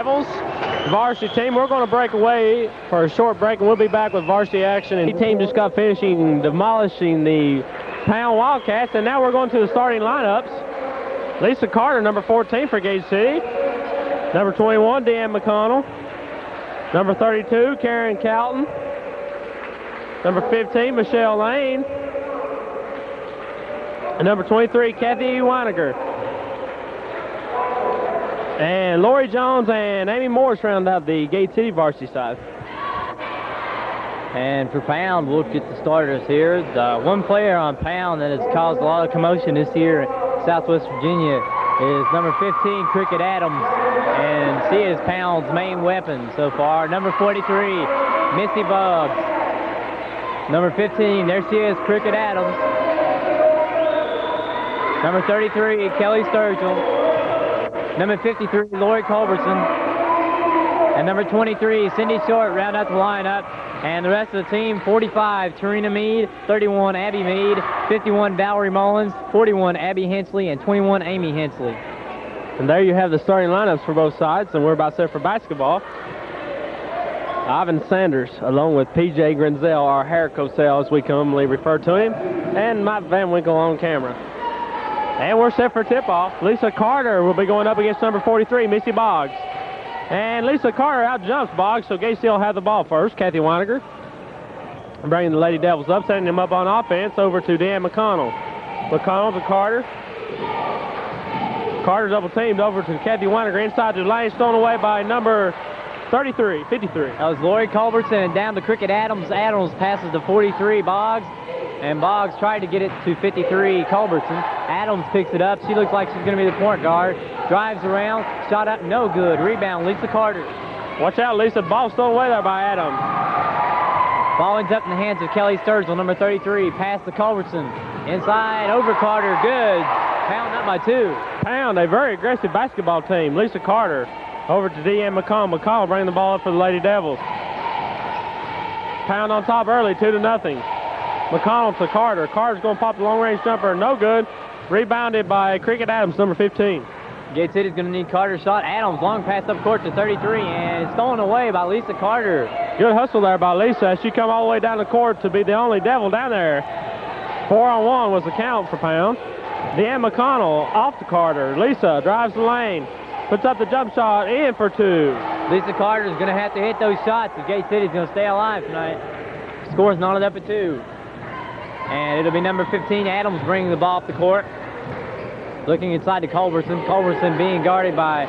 Devils, varsity team. We're going to break away for a short break, and we'll be back with varsity action. And the team just got finishing demolishing the Pound Wildcats, and now we're going to the starting lineups. Lisa Carter, number 14 for Gate City. Number 21, Deanne McConnell. Number 32, Karen Calton. Number 15, Michelle Lane. And number 23, Kathy Weiniger. And Lori Jones and Amy Morris round out the Gate City varsity side. And for Pound, we'll get the starters here. The one player on Pound that has caused a lot of commotion this year in Southwest Virginia is number 15, Cricket Adams. And she is Pound's main weapon so far. Number 43, Missy Buggs. Number 15, there she is, Cricket Adams. Number 33, Kelly Sturgill. Number 53, Lori Culbertson. And number 23, Cindy Short, round out the lineup. And the rest of the team, 45, Tarina Mead, 31, Abby Mead, 51, Valerie Mullins, 41, Abby Hensley, and 21, Amy Hensley. And there you have the starting lineups for both sides, and we're about set for basketball. Ivan Sanders, along with P.J. Grenzel, our hair Cosell, as we commonly refer to him, and Mike Van Winkle on camera. And we're set for tip-off. Lisa Carter will be going up against number 43, Missy Boggs. And Lisa Carter out-jumps Boggs, so Gate City will have the ball first. Kathy Weiniger bringing the Lady Devils up, setting them up on offense over to Dan McConnell. McConnell to Carter. Carter double-teamed over to Kathy Weiniger inside the lane, stolen away by number 53, 53. That was Lori Culbertson, and down to Cricket Adams. Adams passes to 43, Boggs. And Boggs tried to get it to 53, Culbertson. Adams picks it up. She looks like she's going to be the point guard. Drives around. Shot up. No good. Rebound, Lisa Carter. Watch out, Lisa. Ball stolen away there by Adams. Ball ends up in the hands of Kelly Sturgill, number 33. Pass to Culbertson. Inside, over Carter. Good. Pound up by 2. Pound, a very aggressive basketball team. Lisa Carter over to Deanne McCall. McCall bringing the ball up for the Lady Devils. Pound on top early, 2-0. McConnell to Carter. Carter's going to pop the long-range jumper. No good. Rebounded by Cricket Adams, number 15. Gate City's going to need Carter's shot. Adams, long pass up court to 33, and it's stolen away by Lisa Carter. Good hustle there by Lisa. She come all the way down the court to be the only Devil down there. 4-on-1 was the count for Pound. Deanne McConnell off to Carter. Lisa drives the lane. Puts up the jump shot, in for 2. Lisa Carter's going to have to hit those shots if Gate City's going to stay alive tonight. Score's knotted up at 2. And it'll be number 15, Adams, bringing the ball up the court. Looking inside to Culbertson. Culbertson being guarded by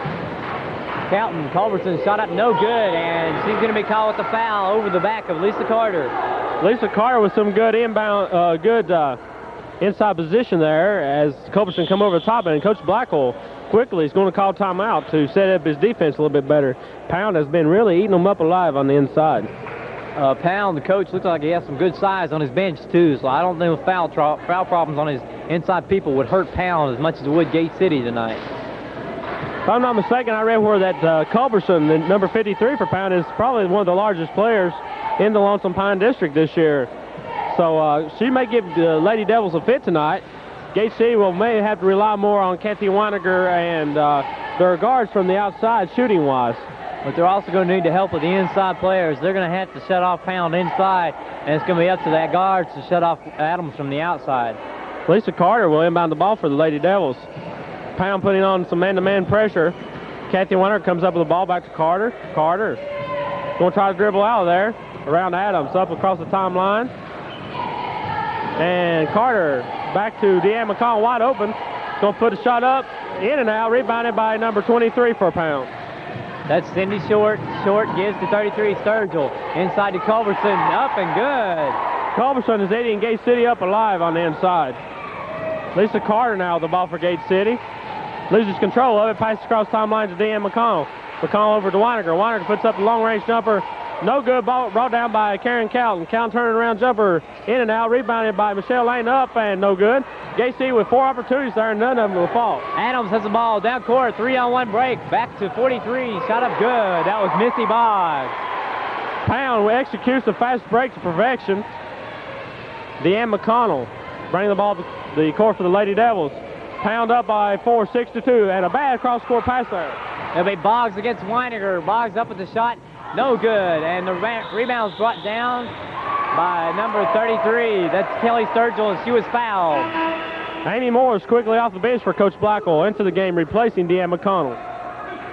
Calton. Culbertson shot up no good, and she's going to be called with the foul over the back of Lisa Carter. Lisa Carter with some good inbound, inside position there as Culbertson come over the top, and Coach Blackwell quickly is going to call timeout to set up his defense a little bit better. Pound has been really eating them up alive on the inside. Pound, the coach, looks like he has some good size on his bench, too, so I don't think foul problems on his inside people would hurt Pound as much as it would Gate City tonight. If I'm not mistaken, I read where that Culbertson, the number 53 for Pound, is probably one of the largest players in the Lonesome Pine District this year. So she may give the Lady Devils a fit tonight. Gate City may have to rely more on Kathy Weiniger and their guards from the outside shooting-wise. But they're also going to need the help of the inside players. They're going to have to shut off Pound inside, and it's going to be up to that guards to shut off Adams from the outside. Lisa Carter will inbound the ball for the Lady Devils. Pound putting on some man-to-man pressure. Kathy Weiniger comes up with the ball back to Carter. Carter going to try to dribble out of there. Around Adams, up across the timeline. And Carter back to Deanne McCall, wide open. Going to put a shot up, in and out, rebounded by number 23 for Pound. That's Cindy Short. Short gives to 33, Sturgill. Inside to Culbertson, up and good. Culbertson is eating Gate City up alive on the inside. Lisa Carter now with the ball for Gate City. Loses control of it, passes across timeline to Deanne McConnell. McConnell over to Weiniger. Weiniger puts up the long-range jumper. No good, ball brought down by Karen Calton. Calton turning around jumper in and out, rebounded by Michelle Lane, up and no good. Gate City with 4 opportunities there, and none of them will fall. Adams has the ball down court, 3-on-1 break, back to 43, shot up good. That was Missy Boggs. Pound executes the fast break to perfection. Deanne McConnell bringing the ball to the court for the Lady Devils. Pound up by 4, 6-2, and a bad cross-court pass there. It'll be Boggs against Weininger. Boggs up with the shot. No good. And the rebound's brought down by number 33. That's Kelly Sturgill, and she was fouled. Amy Morris quickly off the bench for Coach Blackwell into the game, replacing Deanne McConnell,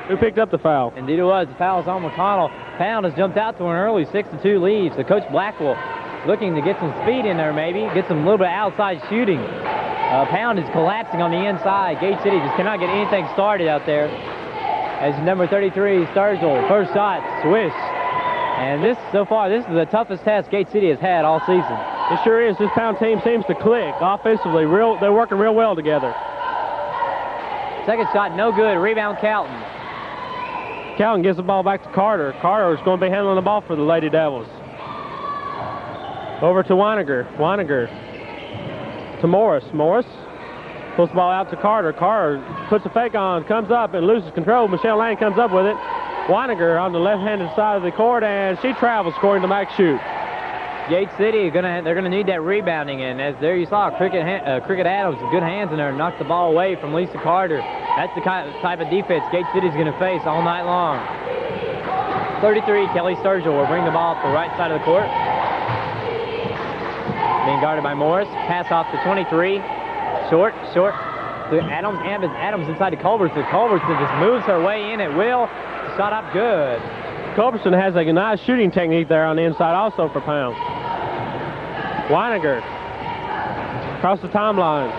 who picked up the foul. Indeed it was. The foul is on McConnell. Pound has jumped out to an early 6-2 lead. So Coach Blackwell looking to get some speed in there maybe, get some little bit of outside shooting. Pound is collapsing on the inside. Gate City just cannot get anything started out there. As number 33, Sturgill, first shot, swish. And so far, this is the toughest test Gate City has had all season. It sure is. This Pound team seems to click offensively. They're working real well together. Second shot, no good. Rebound, Calton. Calton gives the ball back to Carter. Carter is going to be handling the ball for the Lady Devils. Over to Weininger. Weininger to Morris. Morris pulls the ball out to Carter. Carter puts a fake on, comes up and loses control. Michelle Lane comes up with it. Weininger on the left-handed side of the court, and she travels, according to Max Shoot. Gate City, they're gonna need that rebounding, and as there you saw, Cricket Adams, good hands in there, knocked the ball away from Lisa Carter. That's the type of defense Gate City's gonna face all night long. 33, Kelly Sturgill will bring the ball up the right side of the court. Being guarded by Morris. Pass off to 23. Short. To Adams. Adams inside to Culbertson. Culbertson just moves her way in at will. Shot up good. Culbertson has a nice shooting technique there on the inside also for Pound. Weininger across the timeline.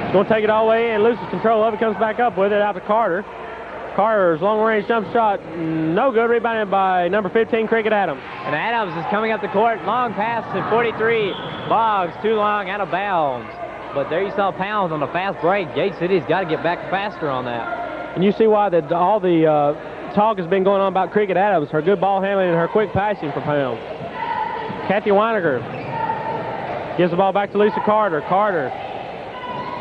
He's going to take it all the way in, loses control of it, comes back up with it out to Carter. Carter's long-range jump shot, no good, rebounded by number 15, Cricket Adams. And Adams is coming up the court, long pass to 43. Boggs, too long, out of bounds. But there you saw Pound on a fast break. Gate City's got to get back faster on that. And you see why all the talk has been going on about Cricket Adams, her good ball handling and her quick passing for Pound. Kathy Weininger gives the ball back to Lisa Carter. Carter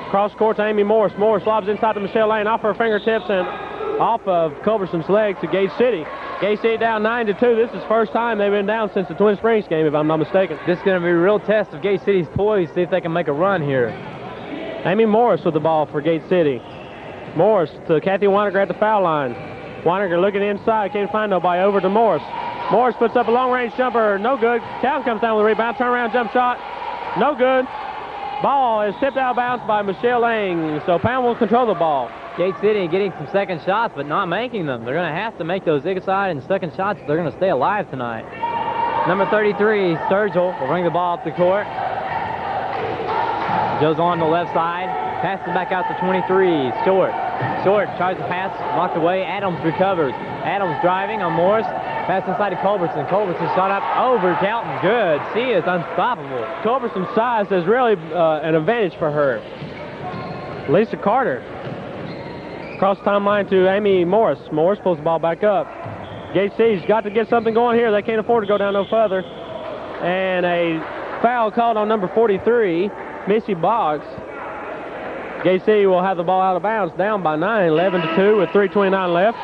cross court to Amy Morris. Morris lobs inside to Michelle Lane off her fingertips and off of Culberson's leg to Gate City. Gate City down 9-2. This is the first time they've been down since the Twin Springs game, if I'm not mistaken. This is going to be a real test of Gate City's poise, see if they can make a run here. Amy Morris with the ball for Gate City. Morris to Kathy Weininger at the foul line. Weininger looking inside, can't find nobody. Over to Morris. Morris puts up a long-range jumper, no good. Calton comes down with a rebound, turnaround jump shot, no good. Ball is tipped out of bounds by Michelle Lang, so Pound will control the ball. Gate City getting some second shots, but not making them. They're going to have to make those inside and second shots if they're going to stay alive tonight. Number 33, Sturgill, will bring the ball up the court. Goes on the left side, passes back out to 23, Short, tries to pass, blocked away, Adams recovers. Adams driving on Morris, pass inside to Culbertson. Culbertson shot up over Calton, good. She is unstoppable. Culberson's size is really an advantage for her. Lisa Carter. Cross timeline to Amy Morris. Morris pulls the ball back up. Gate City's got to get something going here. They can't afford to go down no further. And a foul called on number 43, Missy Boggs. Gate City will have the ball out of bounds, down by 9, 11-2 with 3:29 left.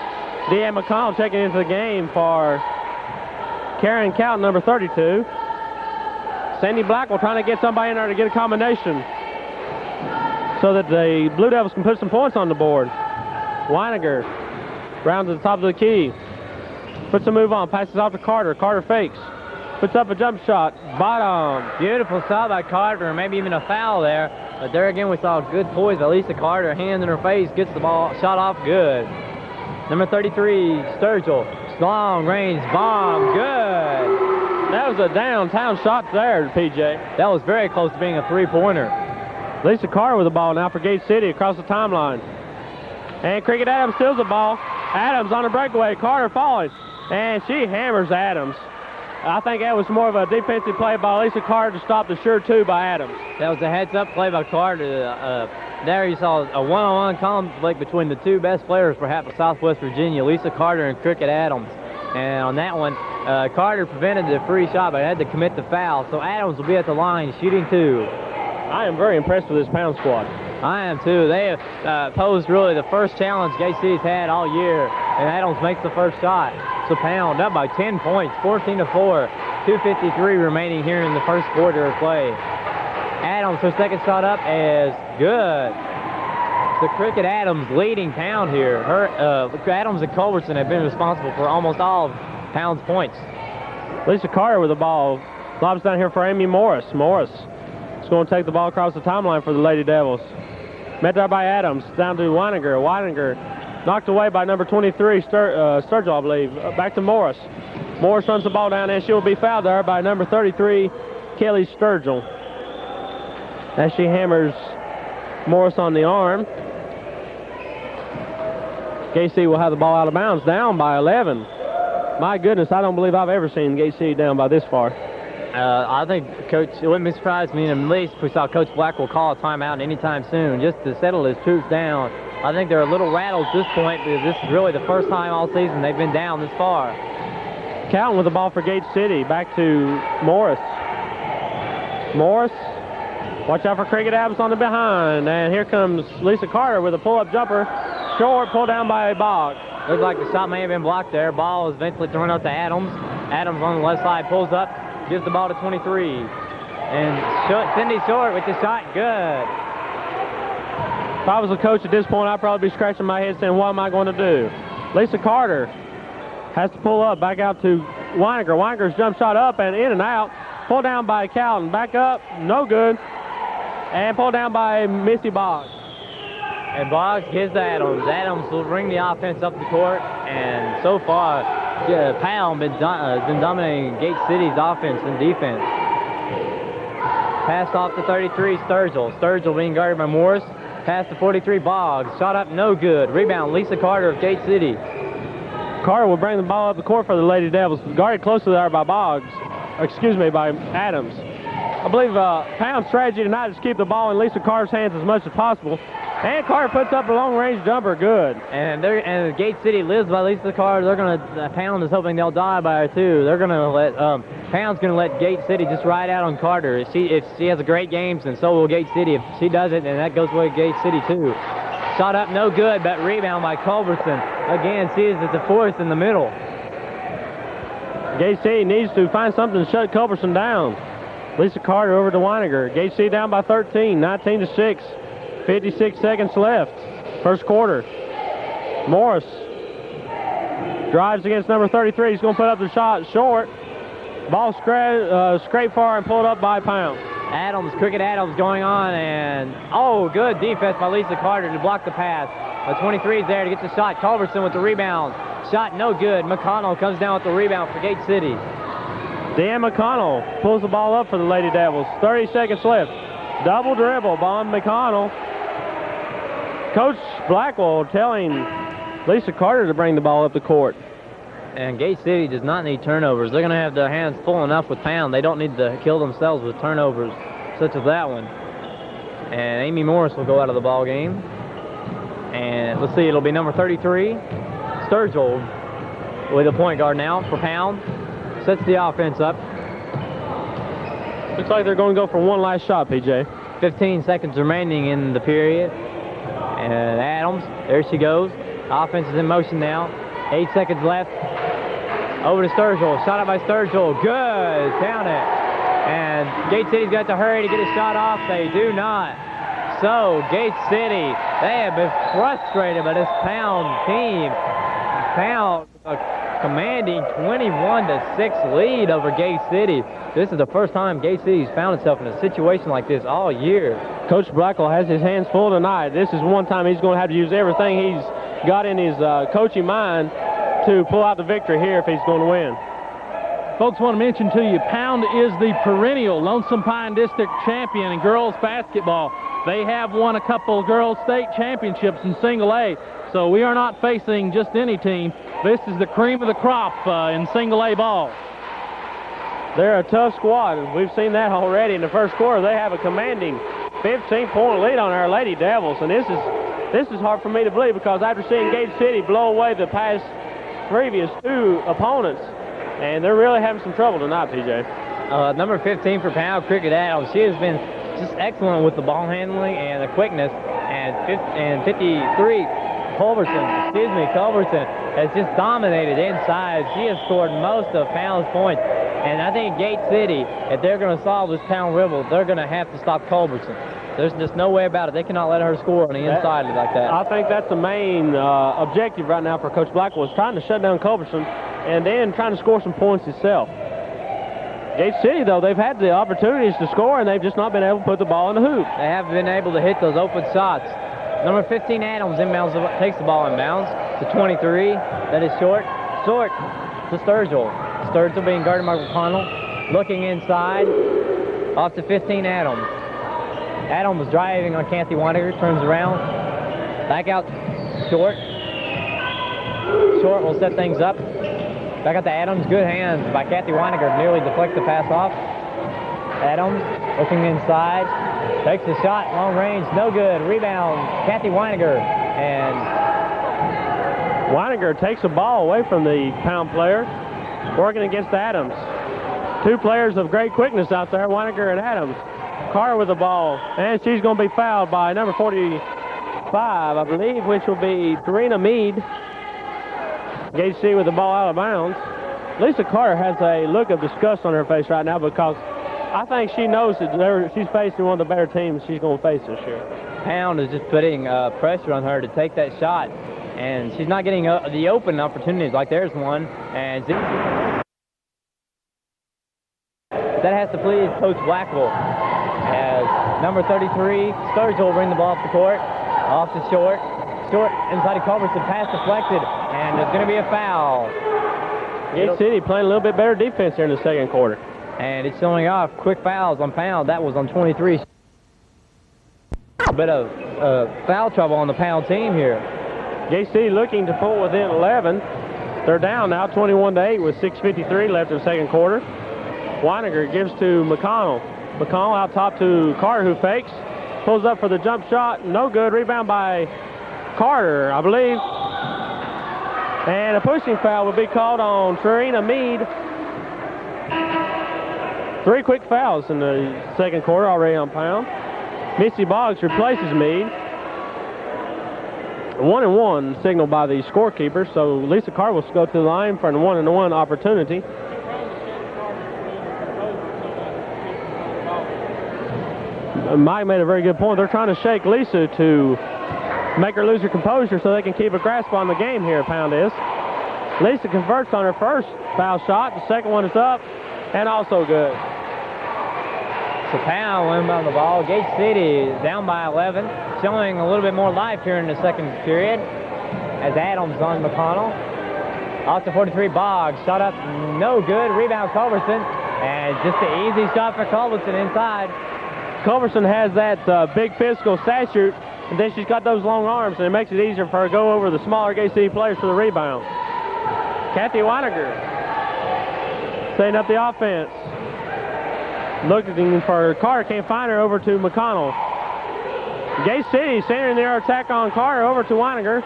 Deanne McConnell checking into the game for Karen Calton, number 32. Sandy Blackwell trying to get somebody in there to get a combination so that the Blue Devils can put some points on the board. Weininger round to the top of the key. Puts a move on, passes off to Carter. Carter fakes. Puts up a jump shot. Bottom. Beautiful shot by Carter, maybe even a foul there. But there again we saw good poise by Lisa Carter. Hand in her face, gets the ball shot off good. Number 33, Sturgill. Long range bomb, good. That was a downtown shot there, PJ. That was very close to being a three-pointer. Lisa Carter with the ball now for Gate City across the timeline. And Cricket Adams steals the ball. Adams on a breakaway. Carter falling. And she hammers Adams. I think that was more of a defensive play by Lisa Carter to stop the sure two by Adams. That was a heads-up play by Carter. There you saw a one-on-one conflict between the two best players, perhaps, of Southwest Virginia, Lisa Carter and Cricket Adams. And on that one, Carter prevented the free shot, but had to commit the foul. So Adams will be at the line shooting two. I am very impressed with this Pound squad. I am too. They have posed really the first challenge Gate City's had all year, and Adams makes the first shot. So Pound up by 10 points, 14-4, 2:53 remaining here in the first quarter of play. Adams, her second shot up is good. the Cricket Adams leading Pound here. Adams and Culbertson have been responsible for almost all of Pound's points. Lisa Carter with the ball. Lobs down here for Amy Morris. Morris is going to take the ball across the timeline for the Lady Devils. Met there by Adams. Down to Weininger. Weininger knocked away by number 23, Sturgill, I believe. Back to Morris. Morris runs the ball down, and she will be fouled there by number 33, Kelly Sturgill, as she hammers Morris on the arm. Gate City will have the ball out of bounds, down by 11. My goodness, I don't believe I've ever seen Gate City down by this far. I think, Coach, it wouldn't be surprised me in the least if we saw Coach Blackwell call a timeout anytime soon, just to settle his troops down. I think they're a little rattled at this point because this is really the first time all season they've been down this far. Calton with the ball for Gate City. Back to Morris. Morris. Watch out for Cricket Adams on the behind. And here comes Lisa Carter with a pull-up jumper. Short, pulled down by Boggs. Looks like the shot may have been blocked there. Ball is eventually thrown out to Adams. Adams on the left side pulls up, gives the ball to 23. And Cindy Short with the shot, good. If I was a coach at this point, I'd probably be scratching my head saying, what am I going to do? Lisa Carter has to pull up, back out to Weininger. Weininger's jump shot up and in and out. Pulled down by Calton. Back up, no good. And pulled down by Missy Boggs. And Boggs gives to Adams. Adams will bring the offense up the court. And so far, Pound has been dominating Gate City's offense and defense. Pass off to 33, Sturgill. Sturgill being guarded by Morris. Pass to 43, Boggs. Shot up, no good. Rebound, Lisa Carter of Gate City. Carter will bring the ball up the court for the Lady Devils. Guarded closely there by Boggs. Excuse me, by Adams. I believe Pound's strategy tonight is to keep the ball in Lisa Carter's hands as much as possible. And Carter puts up a long-range jumper, good. And Gate City lives by Lisa Carter. They're gonna Pound is hoping they'll die by her too. They're gonna let Pound's gonna let Gate City just ride out on Carter. If she has a great game, then so will Gate City. If she doesn't, then that goes away Gate City too. Shot up, no good, but rebound by Culbertson. Again, she is at the fourth in the middle. Gate City needs to find something to shut Culbertson down. Lisa Carter over to Weininger. Gate City down by 13, 19-6. 56 seconds left. First quarter. Morris drives against number 33. He's going to put up the shot short. Ball scraped far and pulled up by Pound. Adams, Cricket Adams going on, and good defense by Lisa Carter to block the pass. The 23 is there to get the shot. Culbertson with the rebound. Shot no good. McConnell comes down with the rebound for Gate City. Dan McConnell pulls the ball up for the Lady Devils. 30 seconds left. Double dribble by McConnell. Coach Blackwell telling Lisa Carter to bring the ball up the court. And Gate City does not need turnovers. They're going to have their hands full enough with Pound. They don't need to kill themselves with turnovers such as that one. And Amy Morris will go out of the ball game. And let's see, it'll be number 33, Sturgill, with a point guard now for Pound. Sets the offense up. Looks like they're going to go for one last shot, PJ. 15 seconds remaining in the period. And Adams, there she goes. Offense is in motion now. 8 seconds left. Over to Sturgill. Shot up by Sturgill. Good. Count it. And Gate City's got to hurry to get a shot off. They do not. So, Gate City, they have been frustrated by this Pound team. Pound commanding 21-6 lead over Gate City. This is the first time Gate City's found itself in a situation like this all year. Coach Blackwell has his hands full tonight. This is one time he's going to have to use everything he's got in his coaching mind to pull out the victory here if he's going to win. Folks, want to mention to you, Pound is the perennial Lonesome Pine District champion in girls basketball. They have won a couple girls state championships in single A, so we are not facing just any team. This is the cream of the crop in single A ball. They're a tough squad. We've seen that already in the first quarter. They have a commanding 15-point lead on our Lady Devils, and this is hard for me to believe because after seeing Gate City blow away the previous two opponents, and they're really having some trouble tonight, PJ. Number 15 for Pound, Cricket Adams. She has been just excellent with the ball handling and the quickness. And 53, Culberson has just dominated inside. She has scored most of Pound's points. And I think Gate City, if they're going to solve this Pound rival, they're going to have to stop Culberson. There's just no way about it. They cannot let her score on the inside like that. I think that's the main objective right now for Coach Blackwell, is trying to shut down Culberson and then trying to score some points himself. Gate City, though, they've had the opportunities to score, and they've just not been able to put the ball in the hoop. They haven't been able to hit those open shots. Number 15, Adams, inbounds, takes the ball inbounds to 23. That is short to Sturgill. Sturgill being guarded by McConnell. Looking inside, off to 15, Adams. Adams was driving on Kathy Wanniger, turns around, back out Short. Short will set things up. Back out to Adams, good hands by Kathy Wanniger, nearly deflects the pass off. Adams looking inside, takes the shot, long range, no good. Rebound, Kathy Wanniger, and Wanniger takes the ball away from the Pound player, working against Adams. Two players of great quickness out there, Wanniger and Adams. Carr with the ball, and she's going to be fouled by number 45, I believe, which will be Tarina Mead. Gate C with the ball out of bounds. Lisa Carter has a look of disgust on her face right now because I think she knows that she's facing one of the better teams she's going to face this year. Pound is just putting pressure on her to take that shot, and she's not getting the open opportunities. Like there's one, and that has to please Coach Blackwell. As number 33, Sturgill will bring the ball off the court, off to Short. Short inside of Culberson, pass deflected, and there's going to be a foul. Gate City playing a little bit better defense here in the second quarter. And it's showing off quick fouls on Pound. That was on 23. A bit of foul trouble on the Pound team here. Gate City looking to pull within 11. They're down now 21-8 with 6:53 left in the second quarter. Wanniger gives to McConnell. McConnell out top to Carter, who fakes. Pulls up for the jump shot. No good. Rebound by Carter, I believe. And a pushing foul will be called on Tarina Mead. 3 quick fouls in the second quarter already on Pound. Missy Boggs replaces Mead. 1-and-1 signaled by the scorekeeper, so Lisa Carter will go to the line for a 1-and-1 opportunity. Mike made a very good point. They're trying to shake Lisa to make her lose her composure so they can keep a grasp on the game here, Pound is. Lisa converts on her first foul shot. The second one is up and also good. So Pound went on the ball. Gate City down by 11, showing a little bit more life here in the second period as Adams on McConnell. Off to 43, Boggs. Shot up, no good. Rebound, Culberson. And just an easy shot for Culberson inside. Culberson has that big physical stature, and then she's got those long arms, and it makes it easier for her to go over the smaller Gate City players for the rebound. Kathy Wanniger setting up the offense. Looking for Carter, can't find her, over to McConnell. Gate City centering their attack on Carter, over to Wanniger.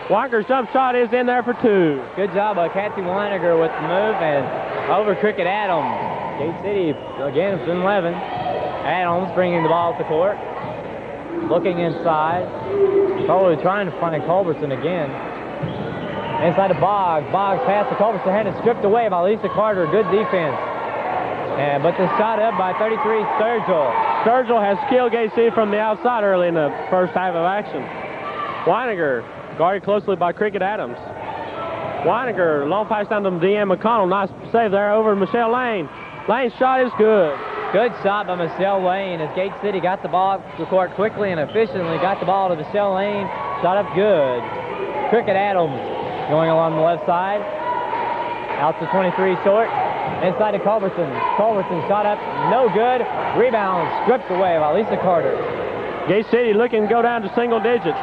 Wanniger's jump shot is in there for 2. Good job by Kathy Wanniger with the move, and over Cricket Adams. Gate City, again, it's in 11. Adams bringing the ball to the court. Looking inside. Probably trying to find Culberson again. Inside to Boggs. Boggs pass to Culberson, had it stripped away by Lisa Carter. Good defense. But the shot up by 33, Sturgill. Sturgill has killed Gate City from the outside early in the first half of action. Wanniger guarded closely by Cricket Adams. Wanniger, long pass down to Deanne McConnell. Nice save there over Michelle Lane. Lane's shot is good. Good shot by Michelle Lane as Gate City got the ball to the court quickly and efficiently. Got the ball to Michelle Lane. Shot up good. Cricket Adams going along the left side. Out to 23 short. Inside to Culberson. Culberson shot up. No good. Rebound stripped away by Lisa Carter. Gate City looking to go down to single digits.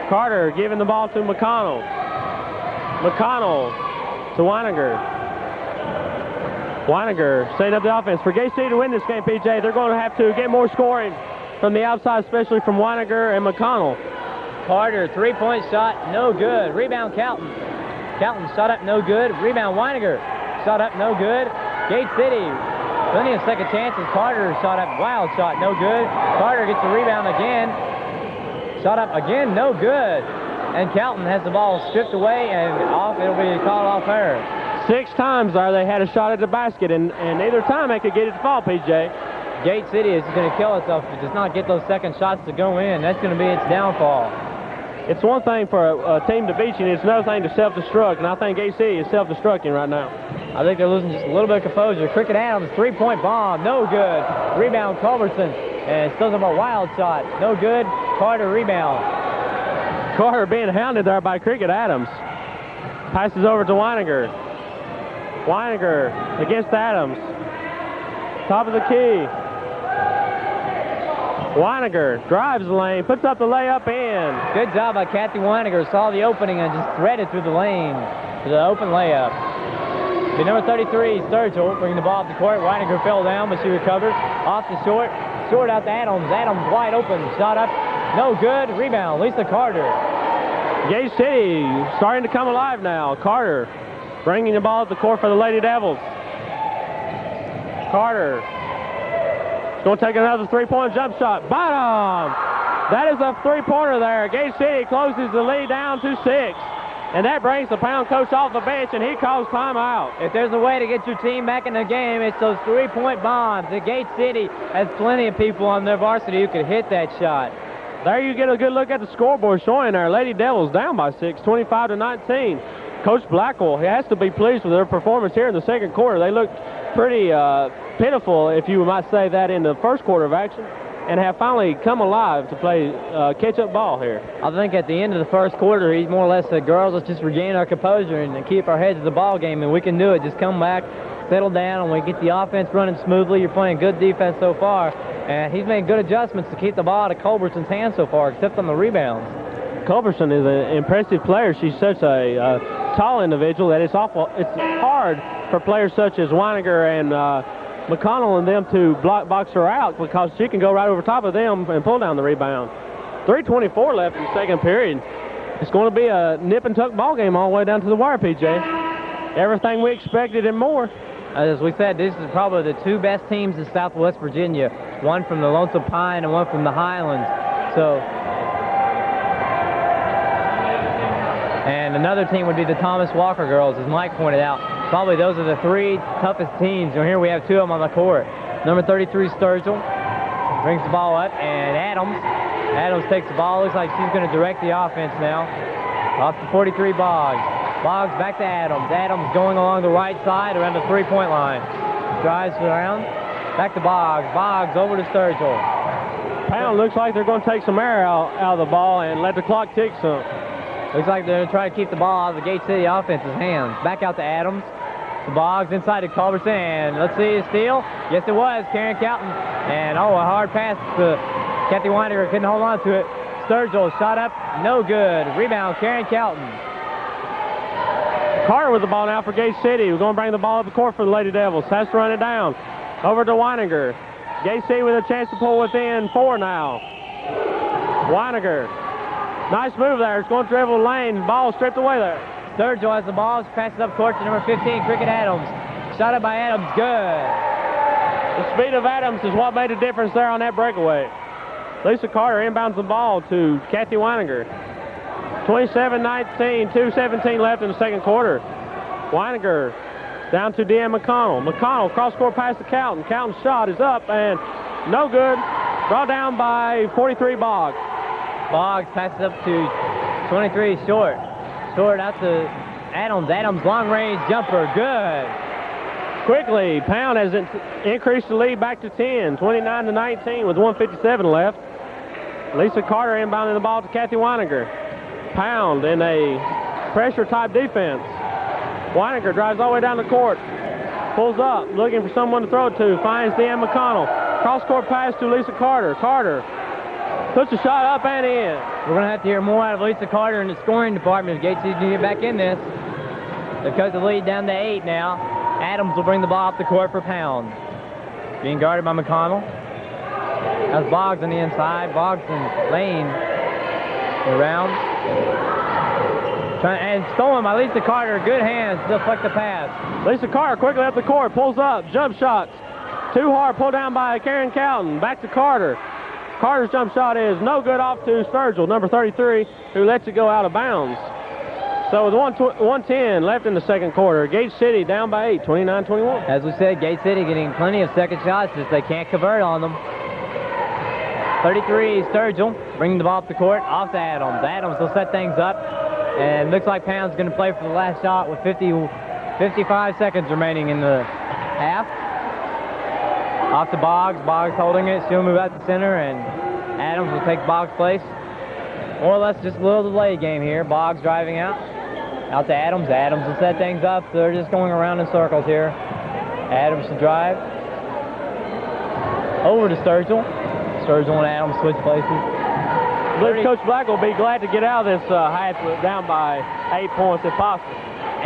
Carter giving the ball to McConnell. McConnell to Wanniger. Wanniger setting up the offense. For Gate City to win this game, PJ, they're going to have to get more scoring from the outside, especially from Wanniger and McConnell. Carter, three-point shot, no good. Rebound, Calton. Calton shot up, no good. Rebound, Wanniger. Shot up, no good. Gate City, plenty of second chances. Carter shot up, wild shot, no good. Carter gets the rebound again. Shot up again, no good. and Calton has the ball stripped away, and off. It'll be called off her. 6 times there they had a shot at the basket, and neither time they could get it to fall, PJ. Gate City is going to kill itself if it does not get those second shots to go in. That's going to be its downfall. It's one thing for a team to beat you, and it's another thing to self-destruct, and I think Gate City is self-destructing right now. I think they're losing just a little bit of composure. Cricket Adams, three-point bomb, no good. Rebound, Culbertson, and still have a wild shot, no good. Carter rebound. Carter being hounded there by Cricket Adams. Passes over to Weininger. Weininger against Adams. Top of the key. Weininger drives the lane, puts up the layup in. Good job by Kathy Weininger. Saw the opening and just threaded through the lane for the open layup. The number 33, Sturgill, bringing the ball up the court. Weininger fell down, but she recovered. Off the short. Short out to Adams. Adams wide open. Shot up. No good. Rebound. Lisa Carter. Gate City starting to come alive now. Carter bringing the ball up the court for the Lady Devils. Carter is going to take another three-point jump shot. Bottom! That is a three-pointer there. Gate City closes the lead down to 6. And that brings the Pound coach off the bench, and he calls timeout. If there's a way to get your team back in the game, it's those three-point bombs. The Gate City has plenty of people on their varsity who could hit that shot. There you get a good look at the scoreboard showing our Lady Devils down by 6, 25-19. Coach Blackwell, he has to be pleased with their performance here in the second quarter. They looked pretty pitiful, if you might say that, in the first quarter of action, and have finally come alive to play catch-up ball here. I think at the end of the first quarter, he's more or less said, girls, let's just regain our composure and keep our heads to the ball game, and we can do it. Just come back, settle down, and we get the offense running smoothly. You're playing good defense so far, and he's made good adjustments to keep the ball out of Culbertson's hands so far, except on the rebounds. Culbertson is an impressive player. She's such a tall individual that it's hard for players such as Weininger and McConnell and them to box her out, because she can go right over top of them and pull down the rebound. 3:24 left in the second period. It's going to be a nip-and-tuck ball game all the way down to the wire, PJ. Everything we expected and more. As we said, this is probably the two best teams in Southwest Virginia, one from the Lonesome Pine and one from the Highlands. And another team would be the Thomas Walker girls, as Mike pointed out. Probably those are the three toughest teams. And here we have two of them on the court. Number 33, Sturgill, brings the ball up, and Adams takes the ball. Looks like she's going to direct the offense now. Off to 43, Boggs. Boggs back to Adams. Adams going along the right side around the three-point line. Drives around. Back to Boggs. Boggs over to Sturgill. Pound looks like they're going to take some air out of the ball and let the clock tick some. Looks like they're trying to keep the ball out of the Gate City offense's hands. Back out to Adams. To Boggs inside to Culbertson. And let's see, a steal. Yes, it was. Karen Calton. And, a hard pass to Kathy Weininger. Couldn't hold on to it. Sturgill shot up. No good. Rebound, Karen Calton. Carter with the ball now for Gate City. We're going to bring the ball up the court for the Lady Devils. Has to run it down. Over to Weininger. Gate City with a chance to pull within 4 now. Weininger. Nice move there. It's going to dribble the lane. Ball stripped away there. Sturgill has the ball. She passes up court to number 15, Cricket Adams. Shot up by Adams. Good. The speed of Adams is what made a difference there on that breakaway. Lisa Carter inbounds the ball to Kathy Weininger. 27-19, 2:17 left in the second quarter. Weininger down to Deanne McConnell. McConnell cross-court pass to Calton. Calton's shot is up and no good. Brought down by 43 Boggs. Boggs passes up to 23, Short. Short out to Adams. Adams long-range jumper. Good. Quickly, Pound has increased the lead back to 10, 29-19 with 1:57 left. Lisa Carter inbounding the ball to Kathy Weininger. Pound in a pressure-type defense. Weininger drives all the way down the court. Pulls up, looking for someone to throw it to. Finds Deanne McConnell. Cross-court pass to Lisa Carter. Carter puts a shot up and in. We're going to have to hear more out of Lisa Carter in the scoring department if Gate City can get back in this. They've cut the lead down to 8 now. Adams will bring the ball up the court for Pound. Being guarded by McConnell. That's Boggs on the inside. Boggs and Lane around. And stolen by Lisa Carter. Good hands to deflect the pass. Lisa Carter quickly up the court. Pulls up. Jump shots. Too hard. Pulled down by Karen Calton. Back to Carter. Carter's jump shot is no good, off to Sturgill, number 33, who lets it go out of bounds. So with 1:10 left in the second quarter, Gate City down by 8, 29-21. As we said, Gate City getting plenty of second shots as they can't convert on them. 33, Sturgill, bringing the ball up the court, off to Adams. Adams will set things up, and looks like Pound's going to play for the last shot with 55 seconds remaining in the half. Off to Boggs. Boggs holding it. She'll move out to center, and Adams will take Boggs' place. More or less just a little delay game here. Boggs driving out. Out to Adams. Adams will set things up. They're just going around in circles here. Adams to drive. Over to Sturgill. Sturgill and Adams switch places. I believe Coach Black will be glad to get out of this half down by 8 points if possible.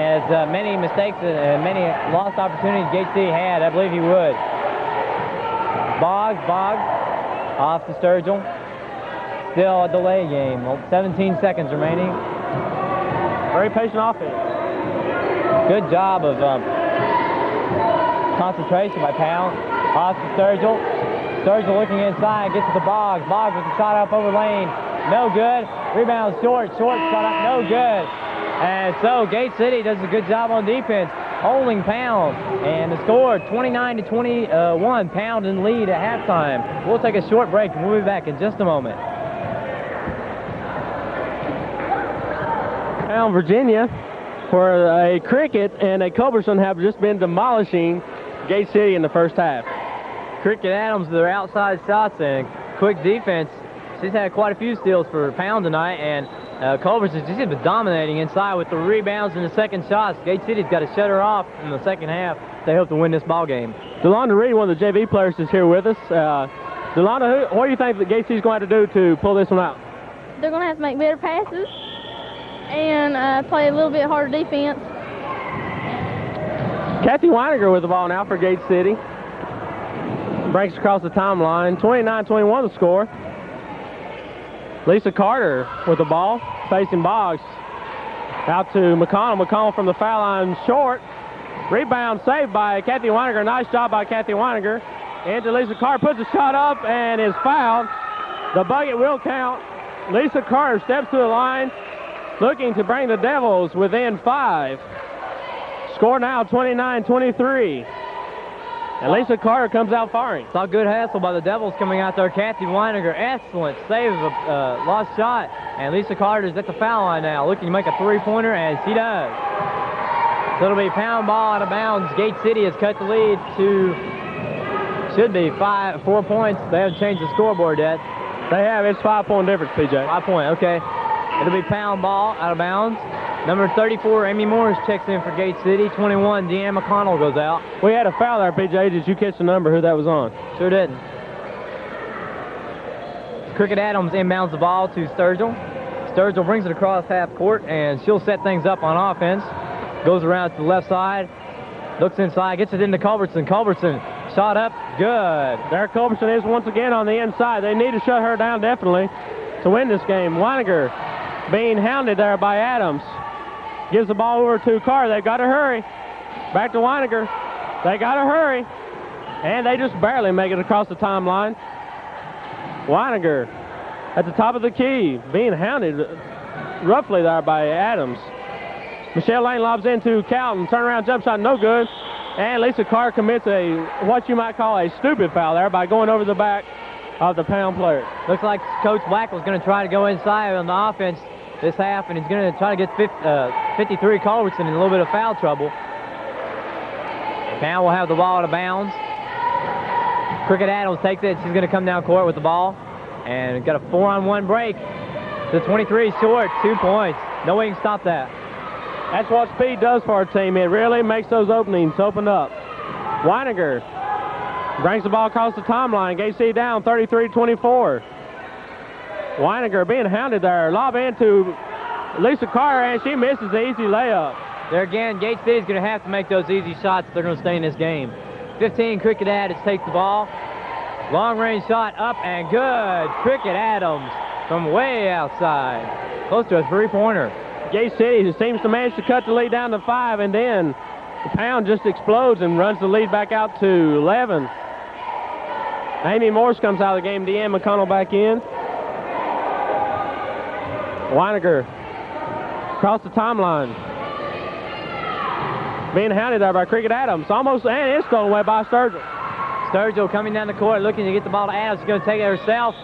As many mistakes and many lost opportunities Gate City had, I believe he would. Boggs off to Sturgill. Still a delay game. 17 seconds remaining. Very patient offense. Good job of concentration by Pound. Off to Sturgill. Sturgill looking inside, gets to the Boggs. Boggs with the shot up over lane. No good. Rebound short. Short shot up. No good. And so Gate City does a good job on defense, holding Pound. And the score 29-21. Pound in lead at halftime. We'll take a short break and we'll be back in just a moment. Pound, Virginia, for a Cricket and a Culberson have just been demolishing Gate City in the first half. Cricket Adams, their outside shots and quick defense. She's had quite a few steals for Pound tonight, and Culberson has been dominating inside with the rebounds and the second shots. Gate City's got to shut her off in the second half. They hope to win this ball game. Delonda Reed, one of the JV players, is here with us. Delonda, what do you think that Gate City's going to do to pull this one out? They're going to have to make better passes and play a little bit harder defense. Kathy Weininger with the ball now for Gate City. Breaks across the timeline. 29-21 the score. Lisa Carter with the ball, facing Boggs. Out to McConnell. McConnell from the foul line short. Rebound saved by Kathy Weininger. Nice job by Kathy Weininger. Into Lisa Carter, puts a shot up and is fouled. The bucket will count. Lisa Carter steps to the line, looking to bring the Devils within 5. Score now 29-23. And Lisa Carter comes out firing. Saw good hustle by the Devils coming out there. Kathy Weininger, excellent save of a lost shot. And Lisa Carter's at the foul line now, looking to make a three-pointer, and she does. So it'll be Pound ball out of bounds. Gate City has cut the lead to, should be 4 points. They haven't changed the scoreboard yet. They have. It's 5-point difference, PJ. 5 point, okay. It'll be Pound ball out of bounds. Number 34, Amy Morris checks in for Gate City. 21, Deanne McConnell goes out. We had a foul there, PJ. Did you catch the number who that was on? Sure didn't. Cricket Adams inbounds the ball to Sturgill. Sturgill brings it across half court, and she'll set things up on offense. Goes around to the left side, looks inside, gets it into Culberson. Culberson, shot up, good. Derek Culberson is once again on the inside. They need to shut her down definitely to win this game. Weininger being hounded there by Adams. Gives the ball over to Carr. They've got to hurry. Back to Weininger. They got to hurry. And they just barely make it across the timeline. Weininger at the top of the key, being hounded roughly there by Adams. Michelle Lane lobs into Calton. Turnaround jump shot, no good. And Lisa Carr commits what you might call a stupid foul there by going over the back of the Pound player. Looks like Coach Black was going to try to go inside on the offense this half, and he's going to try to get 53 Culberson in a little bit of foul trouble. Pound will have the ball out of bounds. Cricket Adams takes it. She's going to come down court with the ball, and got a 4-on-1 break. The 23 short, 2 points. No way you can stop that. That's what speed does for our team. It really makes those openings open up. Weininger brings the ball across the timeline. Gate City down 33-24. Weininger being hounded there. Lob into Lisa Carter, and she misses the easy layup. There again, Gate City's going to have to make those easy shots if they're going to stay in this game. 15, Cricket Adams takes the ball. Long range shot up and good. Cricket Adams from way outside. Close to a three-pointer. Gate City seems to manage to cut the lead down to 5, and then the Pound just explodes and runs the lead back out to 11. Amy Morse comes out of the game. Deanne McConnell back in. Weiniger across the timeline. Being hounded there by Cricket Adams. Almost, and it's stolen away by Sturgill. Sturgill coming down the court, looking to get the ball to Adams. She's going to take it herself.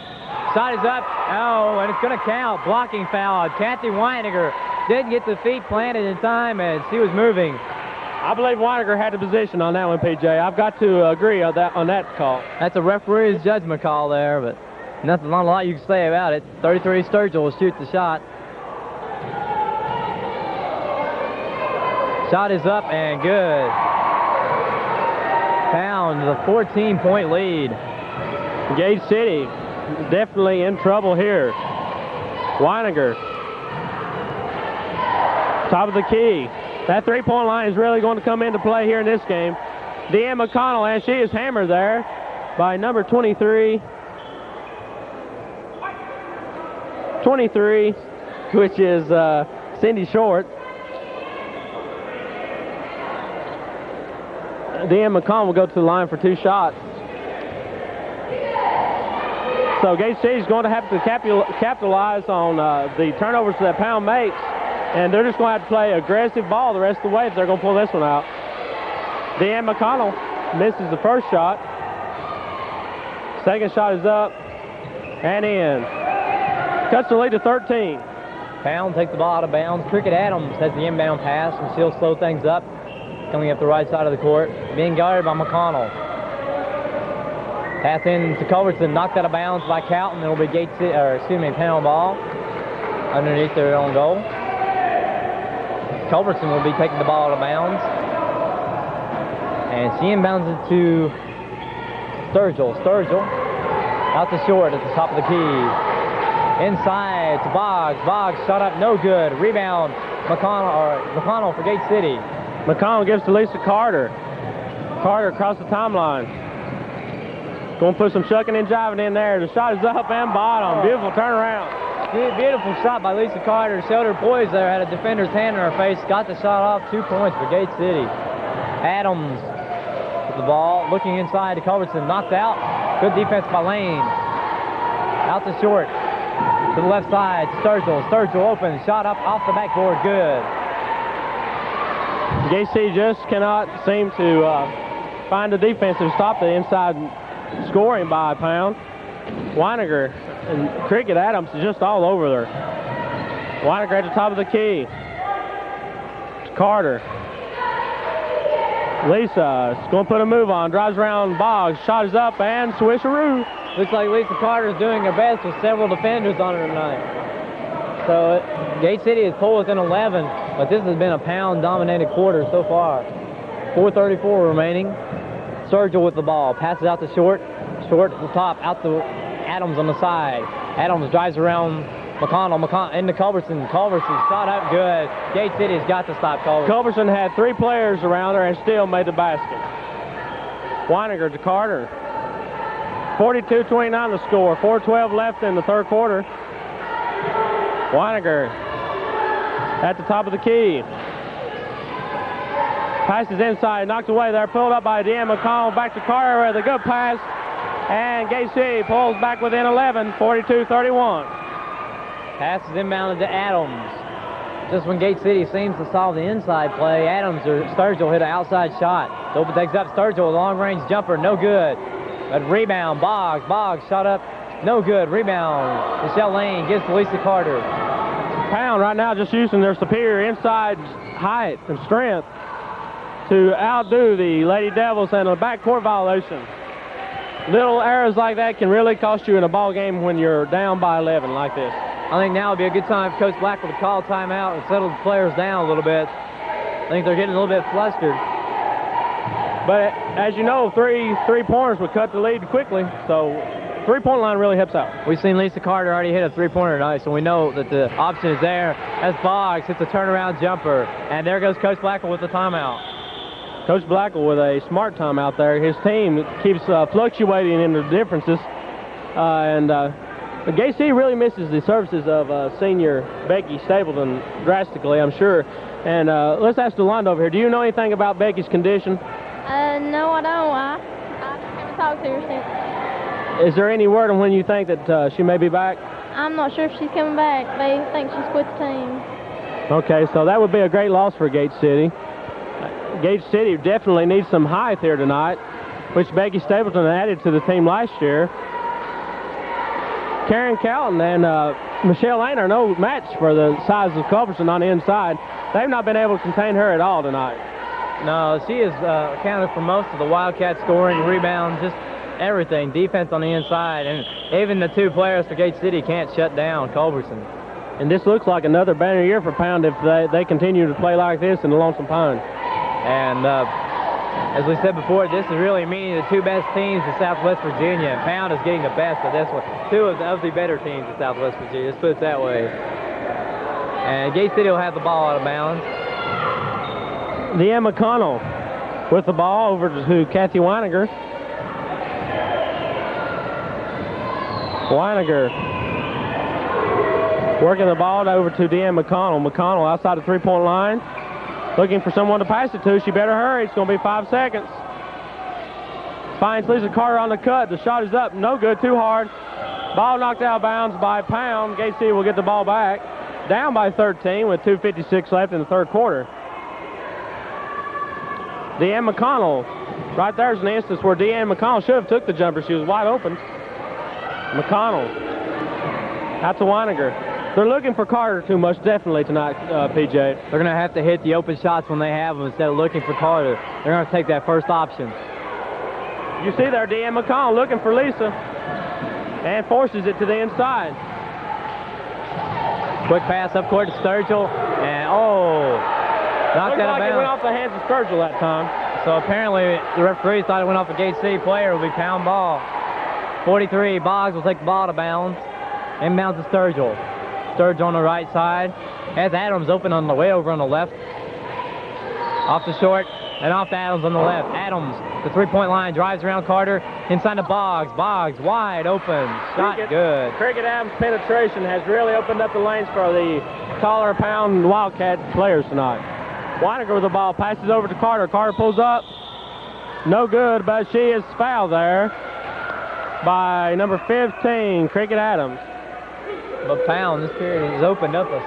Shot is up. Oh, and it's going to count. Blocking foul. Kathy Weiniger didn't get the feet planted in time, and she was moving. I believe Weiniger had the position on that one, PJ. I've got to agree on that call. That's a referee's judgment call there, but not a lot you can say about it. 33 Sturgill will shoot the shot. Shot is up and good. Pound the 14-point lead. Gage City definitely in trouble here. Weiniger, top of the key. That three-point line is really going to come into play here in this game. Deanne McConnell, and she is hammered there by number 23. 23, which is Cindy Short. Deanne McConnell will go to the line for 2 shots. So Gage City is going to have to capitalize on the turnovers that Pound makes, and they're just going to have to play aggressive ball the rest of the way if they're going to pull this one out. Deanne McConnell misses the first shot. Second shot is up and in. Cuts the lead to 13. Pound takes the ball out of bounds. Cricket Adams has the inbound pass, and she'll slow things up. Coming up the right side of the court, being guarded by McConnell. Pass in to Culbertson, knocked out of bounds by Calton. It'll be Pound ball underneath their own goal. Culbertson will be taking the ball out of bounds, and she inbounds it to Sturgill. Sturgill out to short at the top of the key. Inside to Boggs. Boggs shot up, no good. Rebound, McConnell for Gate City. McConnell gives to Lisa Carter. Carter across the timeline. Going to put some shucking and jiving in there. The shot is up and bottom. Beautiful turnaround. Beautiful shot by Lisa Carter. Showed her poise there. Had a defender's hand in her face. Got the shot off. 2 points for Gate City. Adams with the ball. Looking inside to Culbertson. Knocked out. Good defense by Lane. Out to short. To the left side. Sturgill. Sturgill open. Shot up off the backboard. Good. Gate City just cannot seem to find a defense to stop the inside scoring by Pound. Weiniger and Cricket Adams is just all over there. Weiniger at the top of the key. Carter. Lisa is going to put a move on. Drives around Boggs. Shot is up and swisheroo. Looks like Lisa Carter is doing her best with several defenders on her tonight. So Gate City is pulled within 11, but this has been a Pound-dominated quarter so far. 4:34 remaining. Sturgill with the ball. Passes out to Short. Short at the top. Out to Adams on the side. Adams drives around McConnell. Into Culbertson. Culbertson shot up good. Gate City has got to stop Culbertson. Culbertson had 3 players around her and still made the basket. Weiniger to Carter. 42-29 the score. 4:12 left in the third quarter. Weiniger at the top of the key. Passes inside, knocked away there, pulled up by Deanne McConnell. Back to Carter with a good pass. And Gate City pulls back within 11, 42-31. Pass is inbounded to Adams. Just when Gate City seems to solve the inside play, Adams or Sturgill hit an outside shot. Dope takes up Sturgill, long-range jumper, no good. But rebound, Boggs. Boggs shot up, no good. Rebound, Michelle Lane gives to Lisa Carter. Pound right now just using their superior inside height and strength to outdo the Lady Devils and a backcourt violation. Little errors like that can really cost you in a ball game when you're down by 11 like this. I think now would be a good time for Coach Blackwell to call timeout and settle the players down a little bit. I think they're getting a little bit flustered. But as you know, three-pointers would cut the lead quickly, so three-point line really helps out. We've seen Lisa Carter already hit a three-pointer tonight, so we know that the option is there. As Boggs hits a turnaround jumper, and there goes Coach Blackwell with the timeout. Coach Blackwell with a smart timeout there. His team keeps fluctuating in the differences, Gate City really misses the services of senior Becky Stapleton drastically, I'm sure. And let's ask DeLonda over here. Do you know anything about Becky's condition? No, I don't. I haven't talked to her since. Is there any word on when you think that she may be back? I'm not sure if she's coming back. They think she's quit the team. Okay, so that would be a great loss for Gate City. Gate City definitely needs some height here tonight, which Becky Stapleton added to the team last year. Karen Calton and Michelle Lane are no match for the size of Culbertson on the inside. They've not been able to contain her at all tonight. No, she has accounted for most of the Wildcat scoring, rebounds, just everything, defense on the inside, and even the two players for Gate City can't shut down Culbertson. And this looks like another banner year for Pound if they continue to play like this in the Lonesome Pine. And as we said before, this is really meeting the two best teams in Southwest Virginia, and Pound is getting the best of this one. Two of the better teams in Southwest Virginia, let's put it that way. And Gate City will have the ball out of bounds. Deanne McConnell with the ball over to Kathy Weiniger. Weiniger working the ball over to Deanne McConnell. McConnell outside the three-point line, looking for someone to pass it to. She better hurry. It's going to be 5 seconds. Finds Lisa Carter on the cut. The shot is up. No good. Too hard. Ball knocked out of bounds by Pound. Gate City will get the ball back. Down by 13 with 2:56 left in the third quarter. Deanne McConnell. Right there's an instance where Deanne McConnell should have took the jumper. She was wide open. McConnell. Out to Weiniger. They're looking for Carter too much, definitely, tonight, PJ. They're going to have to hit the open shots when they have them instead of looking for Carter. They're going to take that first option. You see there, Deanne McConnell looking for Lisa and forces it to the inside. Quick pass up court to Sturgill, and knocked out of bounds. It went off the hands of Sturgill that time. So apparently the referee thought it went off a Gate City player. It will be Pound ball. 43, Boggs will take the ball to bounds. Inbounds to Sturgill. Sturgill on the right side. Has Adams open on the way over on the left. Off the short, and off to Adams on the left. Adams, the three-point line, drives around Carter, inside to Boggs. Boggs wide open, shot good. Cricket Adams' penetration has really opened up the lanes for the taller Pound Wildcat players tonight. Weiniger with the ball, passes over to Carter. Carter pulls up, no good, but she is fouled there by number 15, Cricket Adams. But Pound, this period has opened up a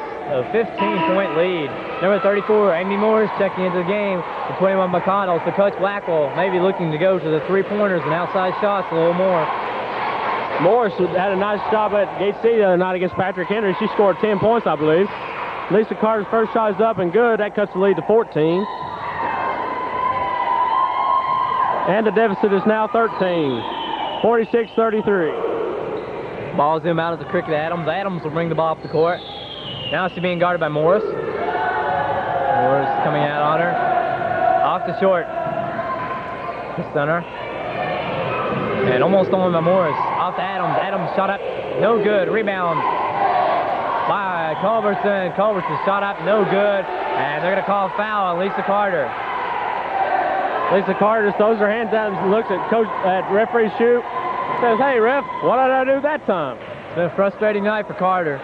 15-point lead. Number 34, Amy Morris, checking into the game. The 21, McConnell. So Coach Blackwell maybe looking to go to the three-pointers and outside shots a little more. Morris had a nice job at Gate City the other night against Patrick Henry. She scored 10 points, I believe. Lisa Carter's first shot is up and good. That cuts the lead to 14. And the deficit is now 13. 46-33. Ball zoom out at the Cricket Adams. Adams will bring the ball up the court. Now she's being guarded by Morris. Morris coming out on her. Off the short. The center. And almost stolen by Morris. Off to Adams. Adams shot up. No good. Rebound by Culbertson. Culbertson shot up. No good. And they're going to call a foul on Lisa Carter. Lisa Carter just throws her hands out and looks at referee shoot. Says, hey, ref, what did I do that time? It's been a frustrating night for Carter.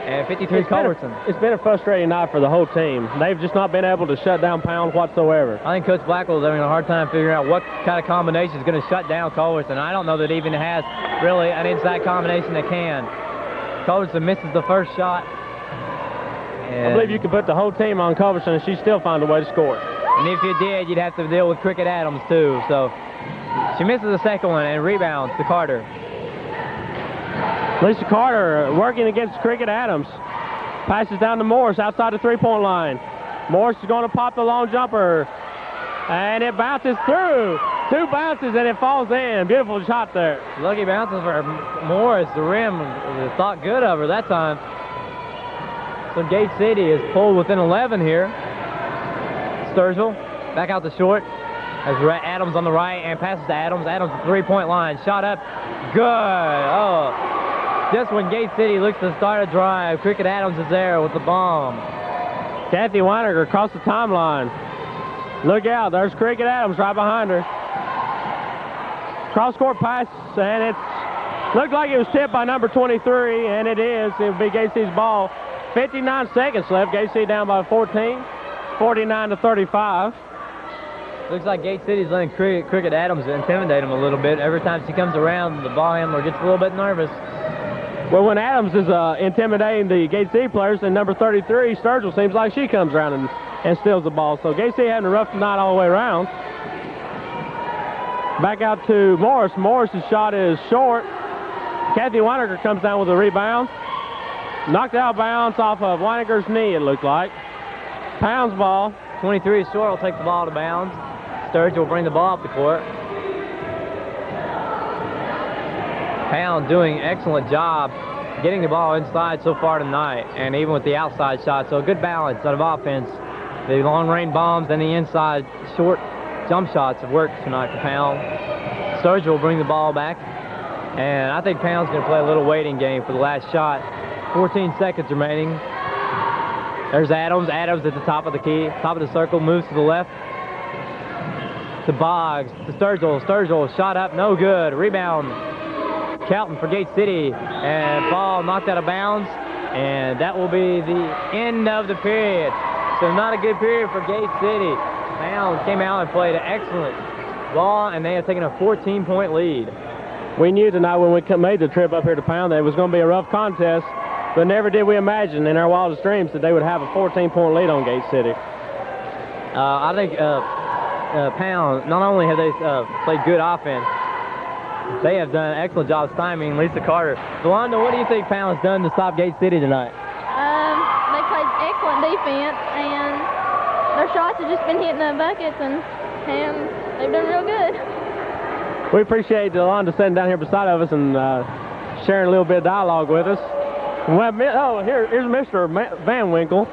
And 53 Culbertson. It's been a frustrating night for the whole team. They've just not been able to shut down Pound whatsoever. I think Coach Blackwell is having a hard time figuring out what kind of combination is going to shut down Culbertson. I don't know that it even has really an inside combination that can. Culbertson misses the first shot. I believe you could put the whole team on Culbertson and she'd still find a way to score. And if you did, you'd have to deal with Cricket Adams too. So she misses the second one and rebounds to Carter. Lisa Carter working against Cricket Adams. Passes down to Morris outside the three-point line. Morris is going to pop the long jumper. And it bounces through. 2 bounces and it falls in. Beautiful shot there. Lucky bounces for Morris. The rim was thought good of her that time. So Gate City is pulled within 11 here. Sturgill back out the short. Has Adams on the right and passes to Adams. Adams the three-point line. Shot up. Good. Just when Gate City looks to start a drive, Cricket Adams is there with the bomb. Kathy Weiniger across the timeline. Look out, there's Cricket Adams right behind her. Cross-court pass, and it looked like it was tipped by number 23, and it is. It will be Gate City's ball. 59 seconds left. Gate City down by 14, 49-35. Looks like Gate City's letting Cricket Adams intimidate him a little bit. Every time she comes around, the ball handler gets a little bit nervous. Well, when Adams is intimidating the Gate City players, then number 33, Sturgill, seems like she comes around and steals the ball. So Gate City having a rough night all the way around. Back out to Morris. Morris's shot is short. Kathy Weininger comes down with a rebound. Knocked out of bounds off of Weininger's knee, it looked like. Pound's ball. 23 short will take the ball to bounds. Sturgill will bring the ball up the court. Pound doing an excellent job getting the ball inside so far tonight, and even with the outside shot. So a good balance out of offense. The long-range bombs and the inside short jump shots have worked tonight for Pound. Sturgill will bring the ball back, and I think Pound's going to play a little waiting game for the last shot. 14 seconds remaining. There's Adams. Adams at the top of the key, top of the circle, moves to the left. To Boggs, to Sturgill. Sturgill shot up, no good. Rebound, Calton for Gate City, and ball knocked out of bounds, and that will be the end of the period. So not a good period for Gate City. Pound came out and played an excellent ball, and they have taken a 14-point lead. We knew tonight when we made the trip up here to Pound that it was going to be a rough contest, but never did we imagine in our wildest dreams that they would have a 14-point lead on Gate City. I think Pound, not only have they played good offense, they have done an excellent job stymieing Lisa Carter. Delonda, what do you think Pound's done to stop Gate City tonight? They played excellent defense, and their shots have just been hitting the buckets, and they've done real good. We appreciate Delonda sitting down here beside of us and sharing a little bit of dialogue with us. Oh, here's Mr. Van Winkle,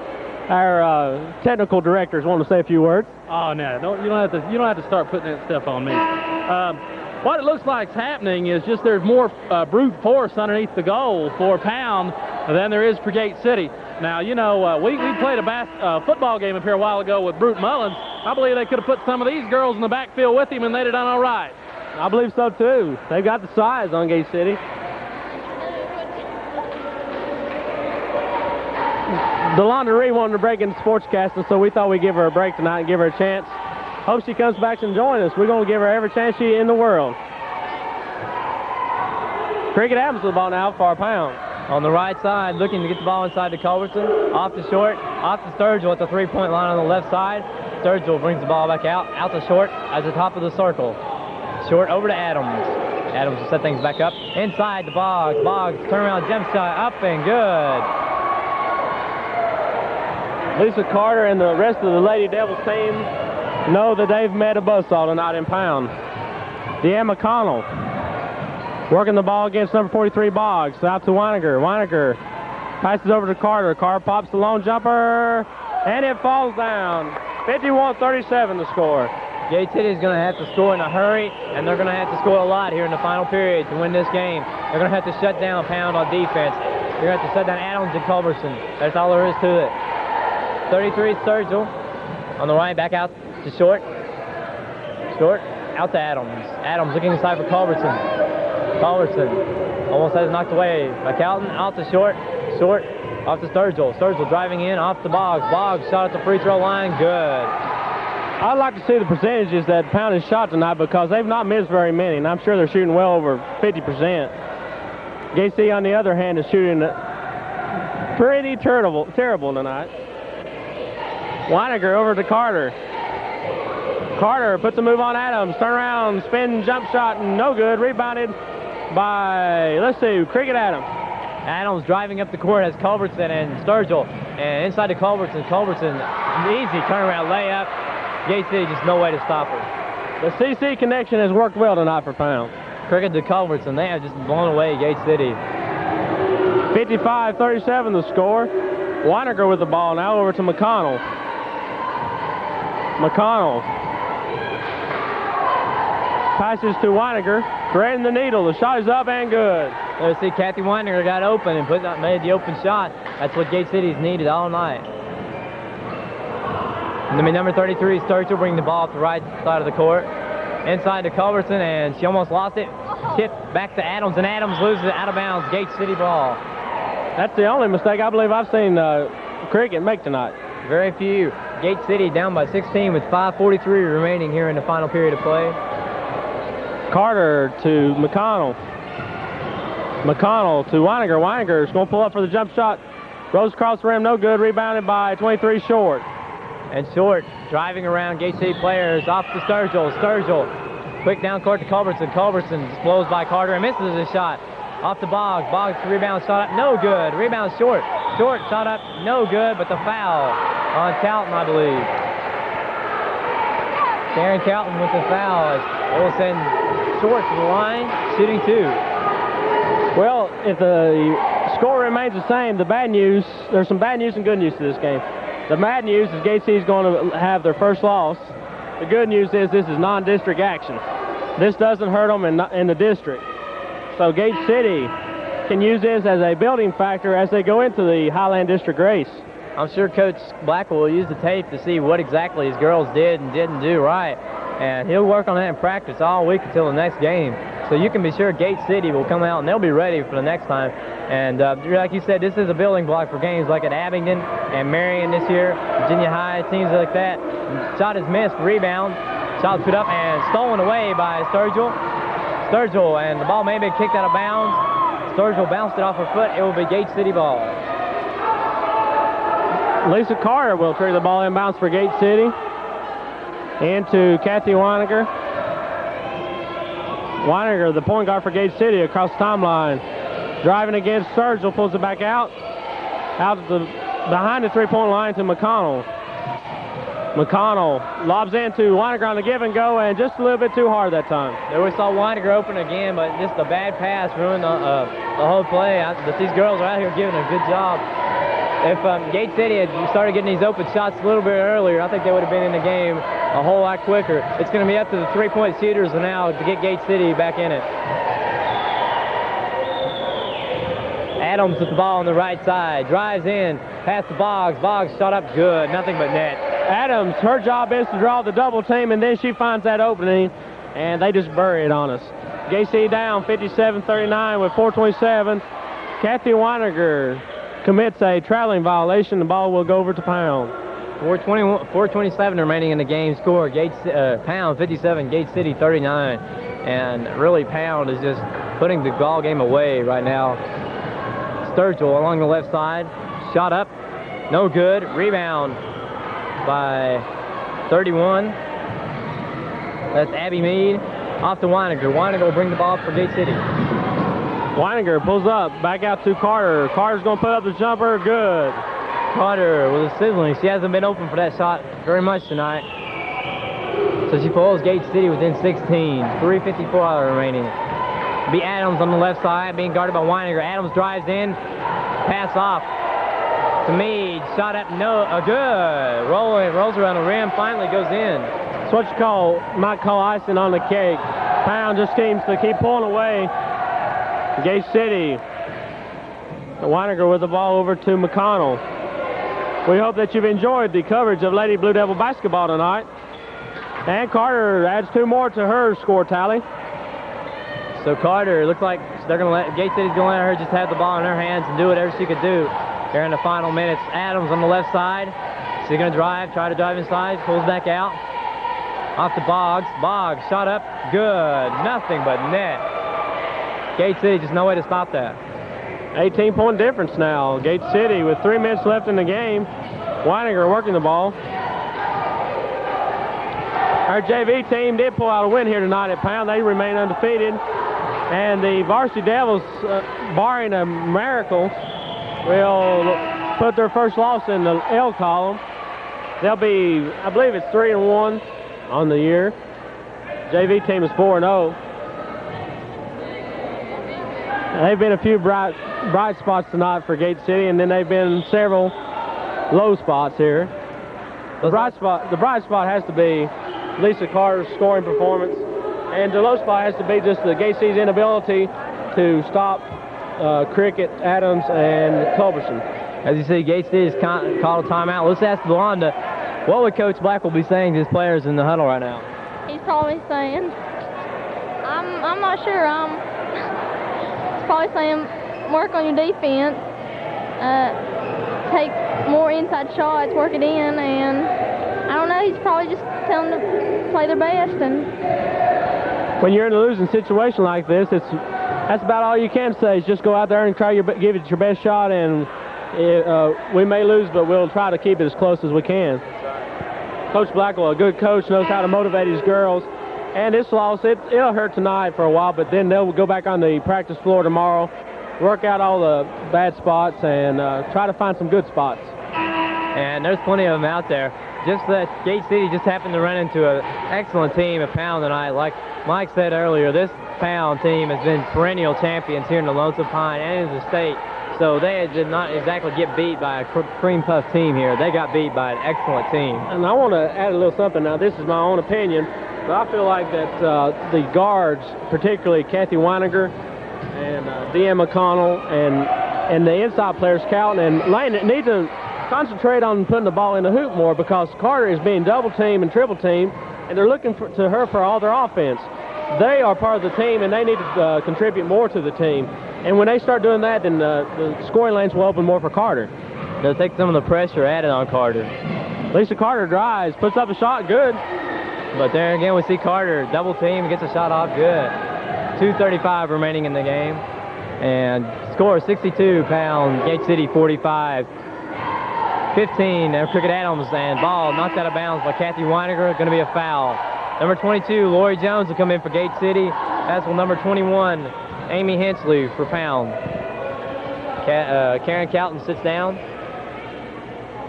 our technical director, is wanting to say a few words. Oh no, you don't have to start putting that stuff on me. What it looks like is happening is just there's more brute force underneath the goal for Pound than there is for Gate City. Now, you know, we played a football game up here a while ago with Brute Mullins. I believe they could have put some of these girls in the backfield with him and they'd have done all right. I believe so too. They've got the size on Gate City. Delonda Reed wanted to break into sportscasting, so we thought we'd give her a break tonight and give her a chance. Hope she comes back and joins us. We're going to give her every chance she in the world. Cricket Adams with the ball now for Pound. On the right side, looking to get the ball inside to Culbertson. Off to short, off to Sturgill at the three-point line on the left side. Sturgill brings the ball back out to short at the top of the circle. Short over to Adams. Adams will set things back up. Inside to Boggs. Boggs, turnaround jump shot, up and good. Lisa Carter and the rest of the Lady Devils team know that they've met a buzzsaw tonight in Pound. Deanne McConnell working the ball against number 43 Boggs. Out to Weininger. Weininger passes over to Carter. Carter pops the lone jumper, and it falls down. 51-37 the score. Gate City is going to have to score in a hurry, and they're going to have to score a lot here in the final period to win this game. They're going to have to shut down Pound on defense. They're going to have to shut down Adams and Culbertson. That's all there is to it. 33 Sturgill on the right, back out to short. Short, out to Adams. Adams looking inside for Culbertson. Culbertson almost has it knocked away by Calton. Out to short. Short, off to Sturgill. Sturgill driving in, off to Boggs. Boggs shot at the free throw line, good. I'd like to see the percentages that Pound has shot tonight because they've not missed very many, and I'm sure they're shooting well over 50%. Gate City, on the other hand, is shooting pretty terrible tonight. Weininger over to Carter. Carter puts a move on Adams. Turn around, spin, jump shot, no good. Rebounded by, let's see, Cricket Adams. Adams driving up the court has Culbertson and Sturgill. And inside to Culbertson. Culbertson, easy turnaround layup. Gate City, just no way to stop her. The CC connection has worked well tonight for Pound. Cricket to Culbertson. They have just blown away Gate City. 55-37 the score. Weininger with the ball now over to McConnell. McConnell passes to Weininger, threading the needle. The shot is up and good. Let's see, Kathy Weininger got open and made the open shot. That's what Gate City's needed all night. And then number 33, Sturgill bringing the ball up the right side of the court. Inside to Culbertson, and she almost lost it. Tipped back to Adams, and Adams loses it out of bounds. Gate City ball. That's the only mistake I believe I've seen Cricket make tonight. Very few. Gate City down by 16 with 5:43 remaining here in the final period of play. Carter to McConnell. McConnell to Weininger. Weininger is going to pull up for the jump shot. Rolls across the rim, no good. Rebounded by 23 Short. And Short driving around Gate City players off to Sturgill. Sturgill, quick down court to Culbertson. Culbertson blows by Carter and misses his shot. Off to Boggs. Boggs rebound, shot up, no good. Rebound Short. Short shot up, no good, but the foul on Calton, I believe. Darren Calton with the foul. It will send Short to the line, shooting 2. Well, if the score remains the same, the bad news, there's some bad news and good news to this game. The bad news is Gate City is going to have their first loss. The good news is this is non-district action. This doesn't hurt them in the district. So Gate City can use this as a building factor as they go into the Highland District race. I'm sure Coach Blackwell will use the tape to see what exactly his girls did and didn't do right. And he'll work on that in practice all week until the next game. So you can be sure Gate City will come out and they'll be ready for the next time. And like you said, this is a building block for games like at Abingdon and Marion this year, Virginia High, teams like that. Shot is missed, rebound. Shot put up and stolen away by Sturgill. Sturgill, and the ball may be kicked out of bounds. Sturgill bounced it off her foot. It will be Gate City ball. Lisa Carter will trigger the ball inbounds for Gate City. Into Kathy Weininger. Weininger, the point guard for Gate City, across the timeline. Driving against Sturgill, pulls it back out. Behind the three-point line to McConnell. McConnell lobs into Weininger on the give and go, and just a little bit too hard that time. There we saw Weininger open again, but just a bad pass ruined the whole play. But these girls are out here giving a good job. If Gate City had started getting these open shots a little bit earlier, I think they would have been in the game a whole lot quicker. It's going to be up to the three-point shooters now to get Gate City back in it. Adams with the ball on the right side, drives in, past the Boggs. Boggs shot up good, nothing but net. Adams, her job is to draw the double team, and then she finds that opening, and they just bury it on us. Gate City down 57-39 with 4:27. Kathy Weininger commits a traveling violation. The ball will go over to Pound. 4:27 remaining in the game. Score, Pound 57, Gate City 39. And really Pound is just putting the ball game away right now. Sturgill along the left side. Shot up, no good. Rebound by 31. That's Abby Mead. Off to Weininger. Weininger will bring the ball up for Gate City. Weininger pulls up, back out to Carter. Carter's going to put up the jumper, good. Carter with a sizzling. She hasn't been open for that shot very much tonight. So she pulls Gate City within 16. 3:54 remaining. Be Adams on the left side, being guarded by Weininger. Adams drives in, pass off to Mead. Shot up, no, good. Rolls around the rim, finally goes in. It's what you might call icing on the cake. Pound just seems to keep pulling away. Gate City. Weininger with the ball over to McConnell. We hope that you've enjoyed the coverage of Lady Blue Devil basketball tonight. And Carter adds 2 more to her score tally. So Carter, looks like they're going to Gate City's going to let her just have the ball in her hands and do whatever she could do here in the final minutes. Adams on the left side. She's going to try to drive inside, pulls back out. Off to Boggs. Boggs, shot up, good. Nothing but net. Gate City, just no way to stop that. 18-point difference now. Gate City with 3 minutes left in the game. Weininger working the ball. Our JV team did pull out a win here tonight at Pound. They remain undefeated. And the Varsity Devils, barring a miracle, will put their first loss in the L column. They'll be, I believe it's 3-1 on the year. JV team is 4-0. They've been a few bright spots tonight for Gate City, and then they've been several low spots here. The bright spot has to be Lisa Carter's scoring performance, and the low spot has to be just the Gate City's inability to stop Cricket, Adams, and Culberson. As you see, Gate City has called a timeout. Let's ask Delonda, what would Coach Blackwell be saying to his players in the huddle right now? He's probably saying, I'm not sure. He's probably saying, work on your defense, take more inside shots, work it in, and I don't know. He's probably just telling them to play their best. And When you're in a losing situation like this, that's about all you can say is just go out there and try give it your best shot, and we may lose, but we'll try to keep it as close as we can. Coach Blackwell, a good coach, knows how to motivate his girls. And this loss, it'll hurt tonight for a while, but then they'll go back on the practice floor tomorrow, work out all the bad spots, and try to find some good spots. And there's plenty of them out there. Just that Gate City just happened to run into an excellent team at Pound tonight. Like Mike said earlier, this Pound team has been perennial champions here in the Lonesome Pine and in the state. So they did not exactly get beat by a cream puff team here. They got beat by an excellent team. And I want to add a little something. Now, this is my own opinion, but I feel like that the guards, particularly Kathy Weininger and Deanne McConnell, and the inside players, Calton and Lane, need to concentrate on putting the ball in the hoop more, because Carter is being double teamed and triple teamed, and they're looking to her for all their offense. They are part of the team, and they need to contribute more to the team. And when they start doing that, then the scoring lanes will open more for Carter. They'll take some of the pressure added on Carter. Lisa Carter drives, puts up a shot, good. But there again, we see Carter double team, gets a shot off, good. 2:35 remaining in the game. And score 62 Pound, Gate City 45. 15, Cricket Adams, and ball knocked out of bounds by Kathy Weininger, going to be a foul. Number 22, Lori Jones will come in for Gate City, as will number 21, Amy Hensley for Pound. Karen Calton sits down.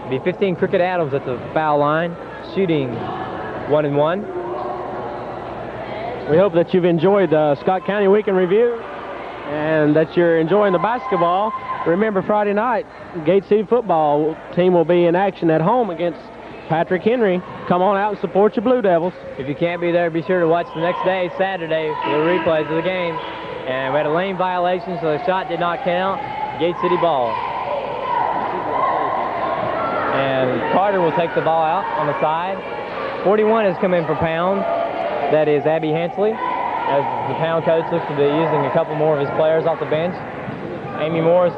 It'll be 15 Cricket Adams at the foul line, shooting 1-1. We hope that you've enjoyed the Scott County Weekend Review and that you're enjoying the basketball. Remember, Friday night, Gate City football team will be in action at home against Patrick Henry. Come on out and support your Blue Devils. If you can't be there, be sure to watch the next day, Saturday, for the replays of the game. And we had a lane violation, so the shot did not count. Gate City ball. And Carter will take the ball out on the side. 41 has come in for Pound. That is Abby Hensley, as the Pound coach looks to be using a couple more of his players off the bench. Amy Morris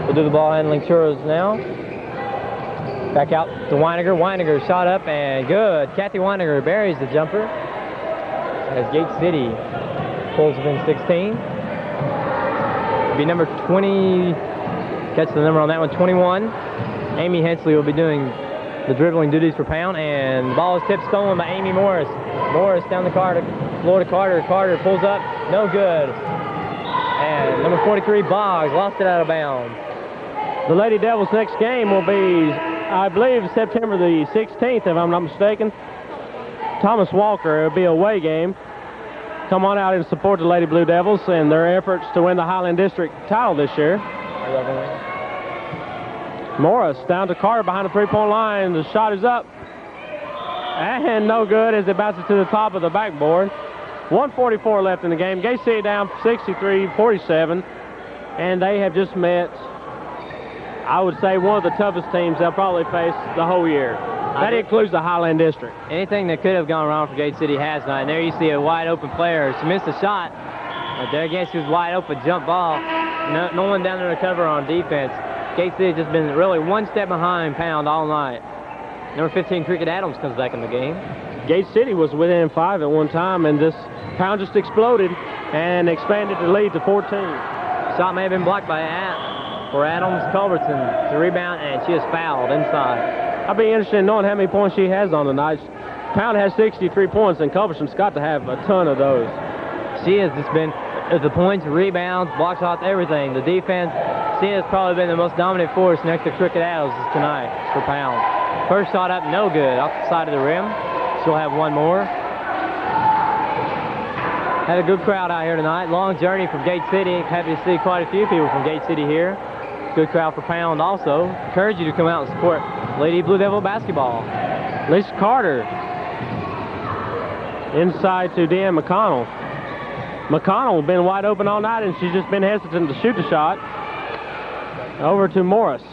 will do the ball handling chores now. Back out to Weininger. Weininger shot up and good. Kathy Weininger buries the jumper as Gate City pulls within 16. It'll be number 20, catch the number on that one, 21. Amy Hensley will be doing the dribbling duties for Pound, and the ball is tipped stolen by Amy Morris. Morris down the floor to Carter. Carter pulls up, no good. And number 43, Boggs, lost it out of bounds. The Lady Devils' next game will be, I believe, September the 16th, if I'm not mistaken. Thomas Walker. It'll be a away game. Come on out and support the Lady Blue Devils and their efforts to win the Highland District title this year. Morris down to Carter behind the three-point line. The shot is up. And no good as it bounces to the top of the backboard. 1:44 left in the game. Gate City down 63-47. And they have just met, I would say, one of the toughest teams they'll probably face the whole year. That includes the Highland District. Anything that could have gone wrong for Gate City has not. And there you see a wide open player. She missed a shot. But there again, she was wide open, jump ball. No one down there to cover on defense. Gate City has just been really one step behind Pound all night. Number 15, Cricket Adams, comes back in the game. Gate City was within 5 at one time, and this Pound just exploded and expanded the lead to 14. Shot may have been blocked by Adams. Culbertson to rebound, and she is fouled inside. I'd be interested in knowing how many points she has on tonight. Pound has 63 points, and Culbertson's got to have a ton of those. She has just been, the points, rebounds, block shots, everything. The defense, she has probably been the most dominant force next to Cricket Adams tonight for Pound. First shot up, no good, off the side of the rim. She'll have one more. Had a good crowd out here tonight. Long journey from Gate City. Happy to see quite a few people from Gate City here. Good crowd for Pound also. Encourage you to come out and support Lady Blue Devil basketball. Lisa Carter inside to Deanne McConnell. McConnell has been wide open all night, and she's just been hesitant to shoot the shot. Over to Morris.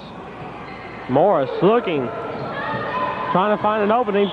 Morris looking, trying to find an opening.